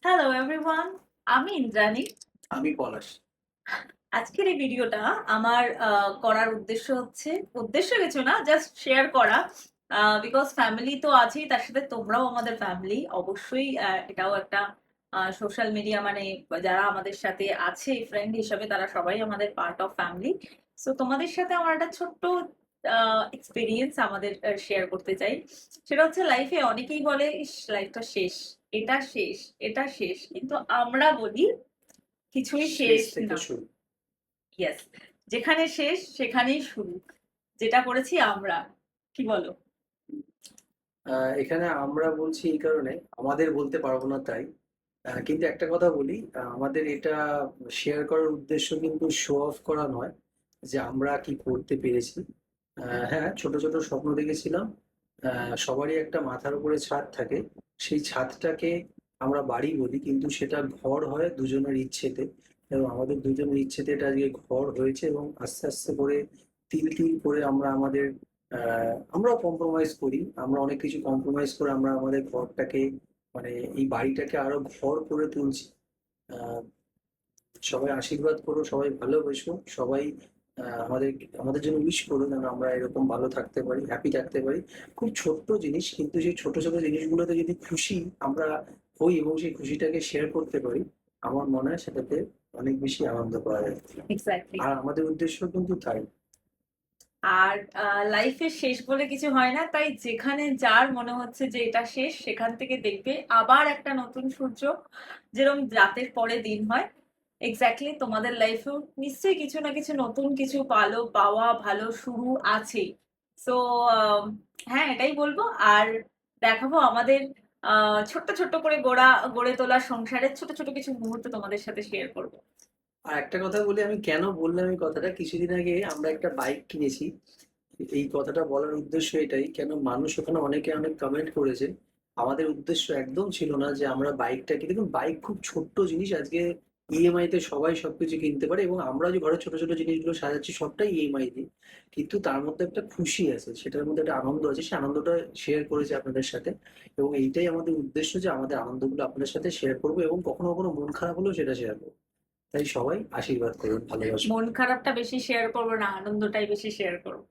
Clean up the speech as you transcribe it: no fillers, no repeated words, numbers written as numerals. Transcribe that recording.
Hello everyone, আমি ইন্দ্রাণী। আমি পলাশ। আজকের এই ভিডিওটা আমার করার উদ্দেশ্য কিছু না, জাস্ট শেয়ার করা। বিকজ ফ্যামিলি তো আছেই, তার সাথে তোমরাও আমাদের ফ্যামিলি অবশ্যই। এটাও একটা সোশ্যাল মিডিয়া, মানে যারা আমাদের সাথে আছে ফ্রেন্ড হিসাবে, তারা সবাই আমাদের পার্ট অফ ফ্যামিলি। সো তোমাদের সাথে আমার একটা ছোট্ট এক্সপিরিয়েন্স আমাদের শেয়ার করতে চাই। সেটা হচ্ছে, লাইফে অনেকেই বলে লাইফটা শেষ, এটা শেষ, এটা শেষ, কিন্তু আমরা বলি কিছুই শেষ শেষ থেকে না। শুরু। ইয়েস, যেখানে শেষ সেখানেই শুরু, যেটা করেছি আমরা। কি বলো? এখানে আমরা বলছি এই কারণে, আমাদের বলতে পারবো না তাই। কিন্তু একটা কথা বলি, আমাদের এটা শেয়ার করার উদ্দেশ্য কিন্তু শো অফ করা নয় যে আমরা কি করতে পেরেছি। হ্যাঁ, ছোট ছোট স্বপ্ন দেখেছিলাম। সবারই একটা মাথার উপরে ছাদ থাকে, সেই ছাদটাকে আমরা বাড়ি বলি, কিন্তু সেটা ঘর হয় দুজনের ইচ্ছেতে। এবং আমাদের দুজনের ইচ্ছেতে এটা আজকে ঘর হয়েছে, এবং আস্তে আস্তে করে তিল তিল করে আমরাও কম্প্রোমাইজ করি, আমরা অনেক কিছু কম্প্রোমাইজ করে আমরা আমাদের ঘরটাকে, মানে এই বাড়িটাকে আরো ঘর করে তুলছি। আহ, সবাই আশীর্বাদ করো, সবাই ভালোবেসো, সবাই আমাদের আমাদের জন্য উইশ করো যেন আমরা এরকম ভালো থাকতে পারি, হ্যাপি থাকতে পারি। খুব ছোট্ট জিনিস, কিন্তু সেই ছোট ছোট জিনিসগুলোতে যদি খুশি আমরা হই এবং সেই খুশিটাকে শেয়ার করতে পারি, আমার মনে হয় সেটাতে অনেক বেশি আনন্দ পাওয়া যায়। এক্স্যাক্টলি। আর আমাদের উদ্দেশ্য কিন্তু তাই। আর লাইফের শেষ বলে কিছু হয় না, তাই যেখানে যার মনে হচ্ছে যে এটা শেষ, সেখান থেকে দেখবে আবার একটা নতুন সূর্য, যেরকম রাতের পরে দিন হয়। এক্স্যাক্টলি, তোমাদের লাইফেও নিশ্চয়ই কিছু না কিছু নতুন কিছু পালো, পাওয়া, ভালো শুরু আছেই। সো হ্যাঁ, এটাই বলবো। আর দেখাবো আমাদের ছোট্ট ছোট্ট করে গড়ে তোলা সংসারের ছোট ছোট কিছু মুহূর্ত তোমাদের সাথে শেয়ার করবো। আর একটা কথা বলি, আমি কেন বললাম এই কথাটা, কিছুদিন আগে আমরা একটা বাইক কিনেছি। এই কথাটা বলার উদ্দেশ্য এটাই, কেন মানুষ ওখানে অনেকে অনেক কমেন্ট করেছে। আমাদের উদ্দেশ্য একদম ছিল না যে আমরা বাইকটা কিনে, দেখুন বাইক খুব ছোট্ট জিনিস, আজকে ইএমআই তে সবাই সবকিছু কিনতে পারে, এবং আমরা যে ঘরের ছোট ছোট জিনিসগুলো সাজাচ্ছি সবটাই ইএমআই দিয়ে। কিন্তু তার মধ্যে একটা খুশি আছে, সেটার মধ্যে একটা আনন্দ আছে, সেই আনন্দটা শেয়ার করেছি আপনাদের সাথে। এবং এইটাই আমাদের উদ্দেশ্য যে আমাদের আনন্দগুলো আপনাদের সাথে শেয়ার করবো, এবং কখনো কখনো মন খারাপ হলেও সেটা শেয়ার করবো। তাই সবাই আশীর্বাদ করুন, ভালোবাসুন। মন খারাপটা বেশি শেয়ার করবো না, আনন্দটাই বেশি শেয়ার করবো।